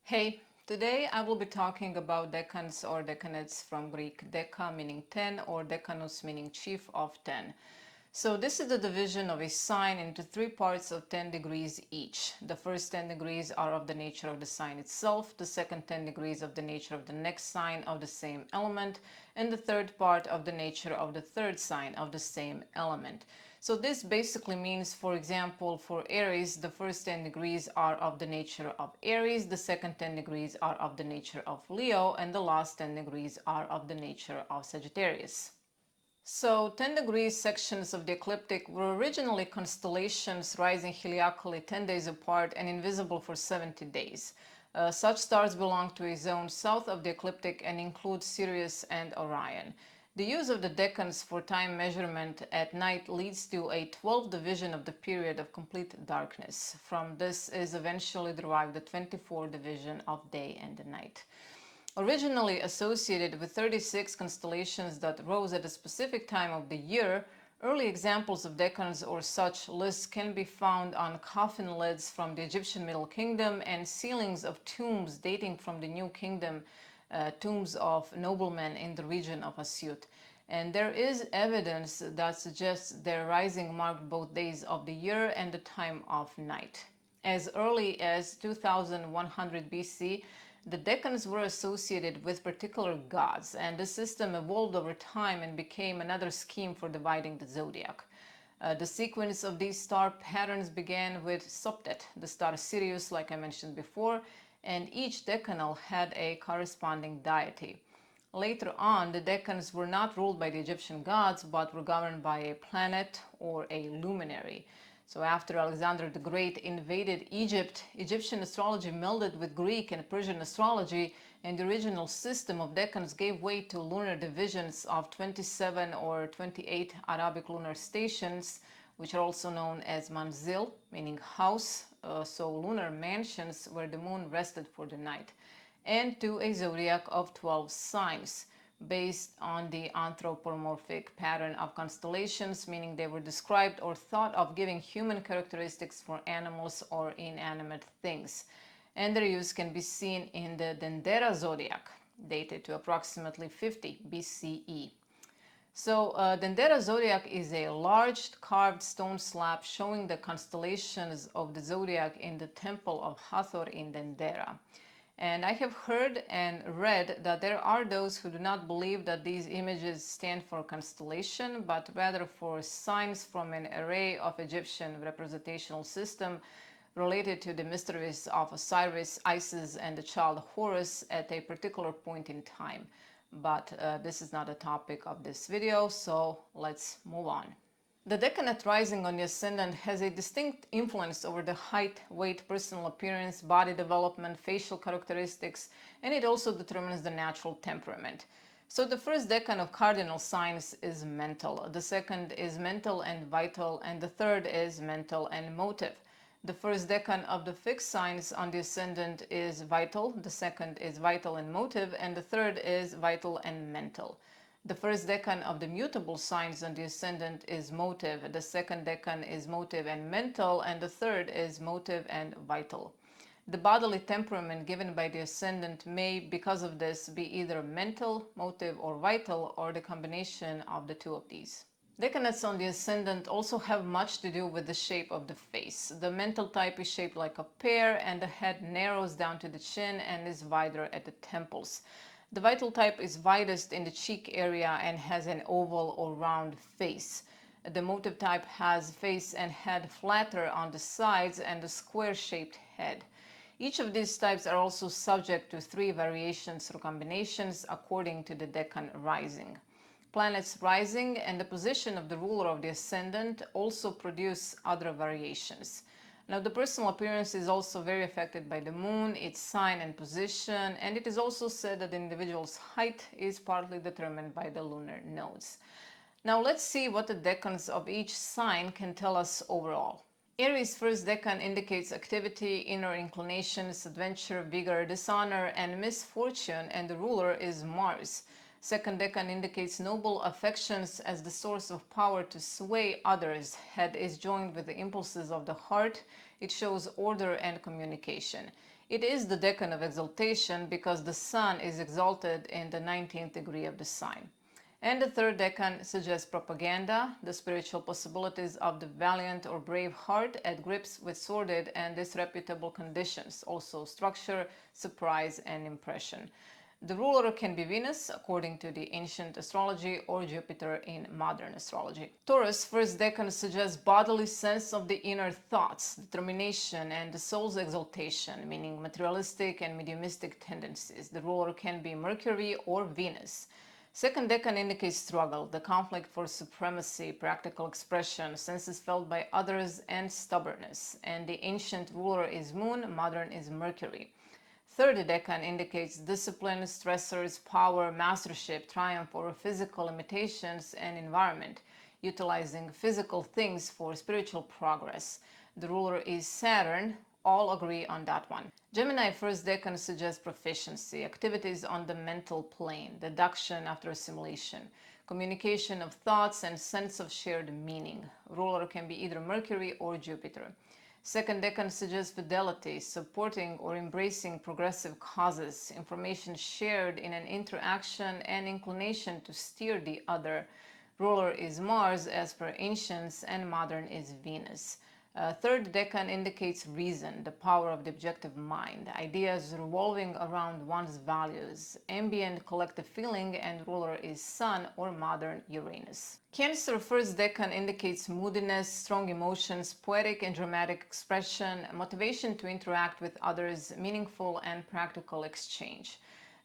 Hey, today I will be talking about decans or decanates from Greek deca meaning 10 or decanus meaning chief of 10. So this is the division of a sign into three parts of 10 degrees each. The first 10 degrees are of the nature of the sign itself, the second 10 degrees of the nature of the next sign of the same element, and the third part of the nature of the third sign of the same element. So this basically means, for example, for Aries, the first 10 degrees are of the nature of Aries, the second 10 degrees are of the nature of Leo, and the last 10 degrees are of the nature of Sagittarius. So 10 degrees sections of the ecliptic were originally constellations rising heliacally 10 days apart and invisible for 70 days. Such stars belong to a zone south of the ecliptic and include Sirius and Orion. The use of the decans for time measurement at night leads to a 12th division of the period of complete darkness. From this is eventually derived the 24th division of day and night. Originally associated with 36 constellations that rose at a specific time of the year, early examples of decans or such lists can be found on coffin lids from the Egyptian Middle Kingdom and ceilings of tombs dating from the New Kingdom, tombs of noblemen in the region of Asyut. And there is evidence that suggests their rising marked both days of the year and the time of night. As early as 2100 BC, the decans were associated with particular gods, and the system evolved over time and became another scheme for dividing the zodiac. The sequence of these star patterns began with Sopdet, the star Sirius, like I mentioned before, and each decanal had a corresponding deity. Later on, the decans were not ruled by the Egyptian gods, but were governed by a planet or a luminary. So after Alexander the Great invaded Egypt, Egyptian astrology melded with Greek and Persian astrology, and the original system of decans gave way to lunar divisions of 27 or 28 Arabic lunar stations, which are also known as manzil, meaning house, so lunar mansions where the moon rested for the night, and to a zodiac of 12 signs, based on the anthropomorphic pattern of constellations, meaning they were described or thought of giving human characteristics for animals or inanimate things. And their use can be seen in the Dendera zodiac, dated to approximately 50 BCE. So, Dendera zodiac is a large carved stone slab showing the constellations of the zodiac in the temple of Hathor in Dendera. And I have heard and read that there are those who do not believe that these images stand for constellation, but rather for signs from an array of Egyptian representational system related to the mysteries of Osiris, Isis, and the child Horus at a particular point in time. But this is not a topic of this video, so let's move on. The decanate rising on the ascendant has a distinct influence over the height, weight, personal appearance, body development, facial characteristics, and it also determines the natural temperament. So the first decan of cardinal signs is mental, the second is mental and vital, and the third is mental and motive. The first decan of the fixed signs on the ascendant is vital, the second is vital and motive, and the third is vital and mental. The first decan of the mutable signs on the ascendant is motive, the second decan is motive and mental, and the third is motive and vital. The bodily temperament given by the ascendant may, because of this, be either mental, motive, or vital, or the combination of the two of these. Decanates on the ascendant also have much to do with the shape of the face. The mental type is shaped like a pear, and the head narrows down to the chin and is wider at the temples. The vital type is widest in the cheek area and has an oval or round face. The motive type has face and head flatter on the sides and a square-shaped head. Each of these types are also subject to three variations or combinations according to the decan rising. Planets rising and the position of the ruler of the ascendant also produce other variations. Now, the personal appearance is also very affected by the moon, its sign and position, and it is also said that the individual's height is partly determined by the lunar nodes. Now, let's see what the decans of each sign can tell us overall. Aries' first decan indicates activity, inner inclinations, adventure, vigor, dishonor, and misfortune, and the ruler is Mars. Second decan indicates noble affections as the source of power to sway others. Head is joined with the impulses of the heart. It shows order and communication. It is the decan of exaltation because the sun is exalted in the 19th degree of the sign. And the third decan suggests propaganda, the spiritual possibilities of the valiant or brave heart at grips with sordid and disreputable conditions, also structure, surprise, and impression. The ruler can be Venus, according to the ancient astrology, or Jupiter in modern astrology. Taurus, first decan, suggests bodily sense of the inner thoughts, determination, and the soul's exaltation, meaning materialistic and mediumistic tendencies. The ruler can be Mercury or Venus. Second decan indicates struggle, the conflict for supremacy, practical expression, senses felt by others, and stubbornness. And the ancient ruler is Moon, modern is Mercury. Third decan indicates discipline, stressors, power, mastership, triumph over physical limitations, and environment, utilizing physical things for spiritual progress. The ruler is Saturn. All agree on that one. Gemini, first decan, suggests proficiency, activities on the mental plane, deduction after assimilation, communication of thoughts, and sense of shared meaning. Ruler can be either Mercury or Jupiter. Second decan suggests fidelity, supporting or embracing progressive causes, information shared in an interaction, and inclination to steer the other. Ruler is Mars as per ancients, and modern is Venus. Third decan indicates reason, the power of the objective mind, ideas revolving around one's values, ambient collective feeling, and ruler is Sun or modern Uranus. Cancer, first decan, indicates moodiness, strong emotions, poetic and dramatic expression, motivation to interact with others, meaningful and practical exchange.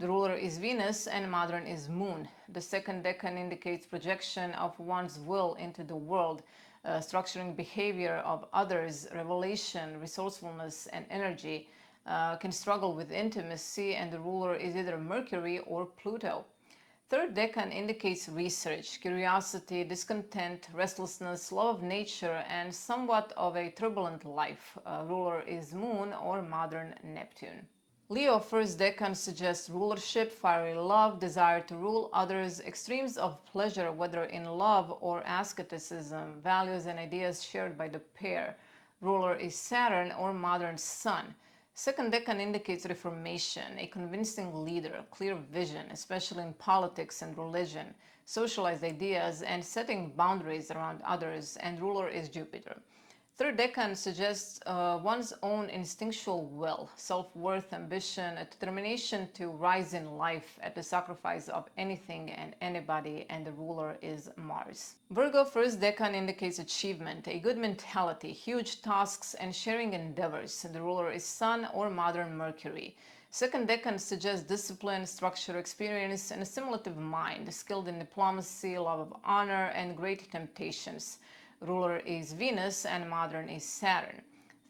The ruler is Venus and modern is Moon. The second decan indicates projection of one's will into the world, structuring behavior of others, revelation, resourcefulness, and energy. Can struggle with intimacy, and the ruler is either Mercury or Pluto. Third decan indicates research, curiosity, discontent, restlessness, love of nature, and somewhat of a turbulent life. Ruler is Moon or modern Neptune. Leo, first decan, suggests rulership, fiery love, desire to rule others, extremes of pleasure, whether in love or asceticism, values and ideas shared by the pair. Ruler is Saturn or modern Sun. Second decan indicates reformation, a convincing leader, clear vision, especially in politics and religion, socialized ideas, and setting boundaries around others, and ruler is Jupiter. Third decan suggests one's own instinctual will, self-worth, ambition, a determination to rise in life at the sacrifice of anything and anybody, and the ruler is Mars. Virgo, first decan, indicates achievement, a good mentality, huge tasks, and sharing endeavors. The ruler is Sun or modern Mercury. Second decan suggests discipline, structure, experience, and a assimilative mind, skilled in diplomacy, love of honor, and great temptations. Ruler is Venus and modern is Saturn.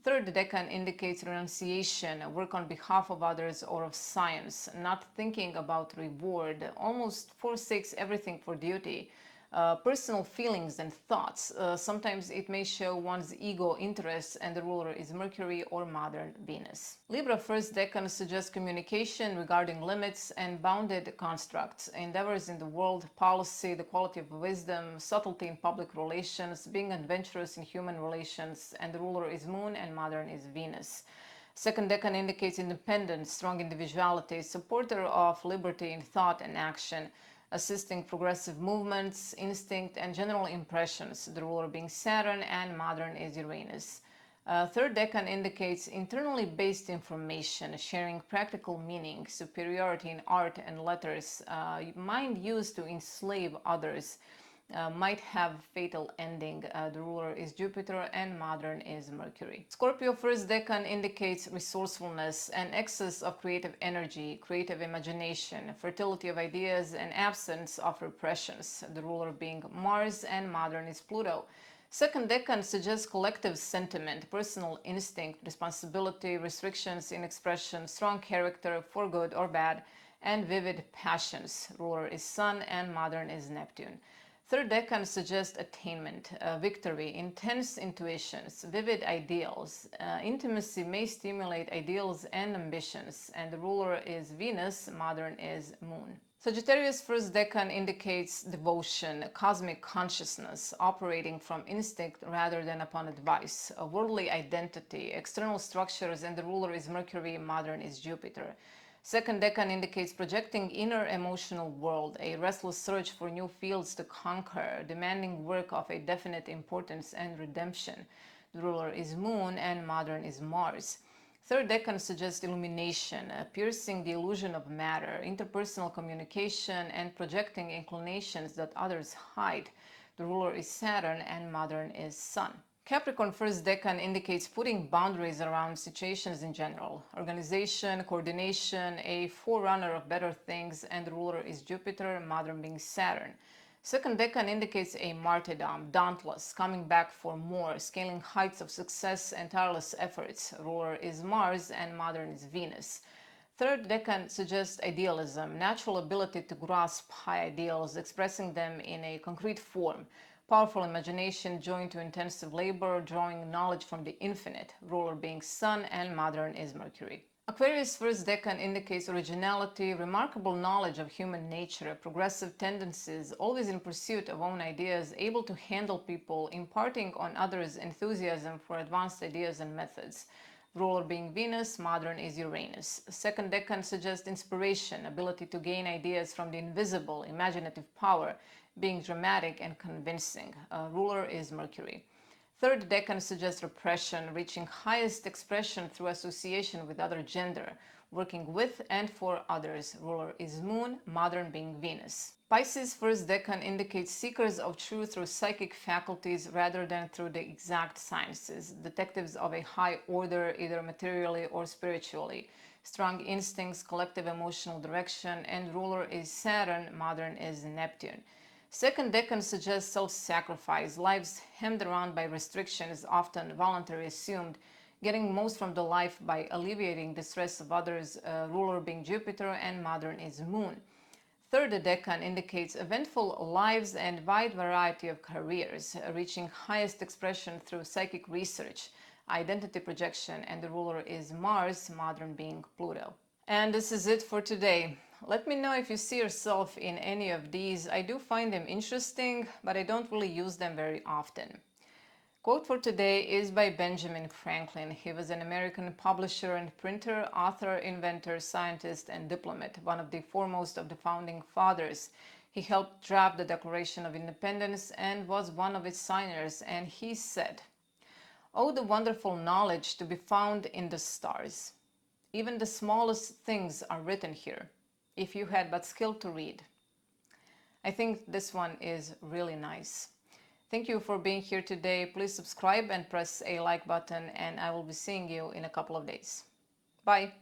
Third decan indicates renunciation, work on behalf of others or of science, not thinking about reward, almost forsakes everything for duty. Personal feelings and thoughts. Sometimes it may show one's ego interests, and the ruler is Mercury or modern Venus. Libra, first decan, suggests communication regarding limits and bounded constructs, endeavors in the world, policy, the quality of wisdom, subtlety in public relations, being adventurous in human relations, and the ruler is Moon and modern is Venus. Second decan indicates independence, strong individuality, supporter of liberty in thought and action, assisting progressive movements, instinct, and general impressions, the ruler being Saturn and modern is Uranus. Third decan indicates internally based information, sharing practical meaning, superiority in art and letters, mind used to enslave others, might have fatal ending. The ruler is Jupiter and modern is Mercury. Scorpio, first decan, indicates resourcefulness and excess of creative energy, creative imagination, fertility of ideas, and absence of repressions. The ruler being Mars and modern is Pluto. Second decan suggests collective sentiment, personal instinct, responsibility, restrictions in expression, strong character for good or bad, and vivid passions. Ruler is Sun and modern is Neptune. Third decan suggests attainment, victory, intense intuitions, vivid ideals. Intimacy may stimulate ideals and ambitions, and the ruler is Venus, modern is Moon. Sagittarius first decan indicates devotion, cosmic consciousness, operating from instinct rather than upon advice, a worldly identity, external structures, and the ruler is Mercury, modern is Jupiter. Second decan indicates projecting inner emotional world, a restless search for new fields to conquer, demanding work of a definite importance and redemption. The ruler is Moon and modern is Mars. Third decan suggests illumination, piercing the illusion of matter, interpersonal communication, and projecting inclinations that others hide. The ruler is Saturn and modern is Sun. Capricorn first decan indicates putting boundaries around situations in general, organization, coordination, a forerunner of better things, and the ruler is Jupiter, modern being Saturn. Second decan indicates a martyrdom, dauntless, coming back for more, scaling heights of success and tireless efforts. Ruler is Mars and modern is Venus. Third decan suggests idealism, natural ability to grasp high ideals, expressing them in a concrete form. Powerful imagination joined to intensive labor, drawing knowledge from the infinite. Ruler being Sun and modern is Mercury. Aquarius first decan indicates originality, remarkable knowledge of human nature, progressive tendencies, always in pursuit of own ideas, able to handle people, imparting on others enthusiasm for advanced ideas and methods. Ruler being Venus, modern is Uranus. Second decan suggests inspiration, ability to gain ideas from the invisible, imaginative power, being dramatic and convincing. Ruler is Mercury. Third decan suggests repression, reaching highest expression through association with other gender, working with and for others. Ruler is Moon, modern being Venus. Pisces first decan indicates seekers of truth through psychic faculties rather than through the exact sciences, detectives of a high order, either materially or spiritually. Strong instincts, collective emotional direction, and ruler is Saturn, modern is Neptune. Second decan suggests self-sacrifice, lives hemmed around by restrictions, often voluntarily assumed, getting most from the life by alleviating the stress of others, ruler being Jupiter and modern is Moon. Third decan indicates eventful lives and wide variety of careers, reaching highest expression through psychic research, identity projection, and the ruler is Mars, modern being Pluto. And this is it for today. Let me know if you see yourself in any of these. I do find them interesting, but I don't really use them very often. Quote for today is by Benjamin Franklin. He was an American publisher and printer, author, inventor, scientist, and diplomat, one of the foremost of the founding fathers. He helped draft the Declaration of Independence and was one of its signers, and he said, "Oh, the wonderful knowledge to be found in the stars. Even the smallest things are written here, if you had but skill to read." I think this one is really nice. Thank you for being here today. Please subscribe and press a like button, and I will be seeing you in a couple of days. Bye.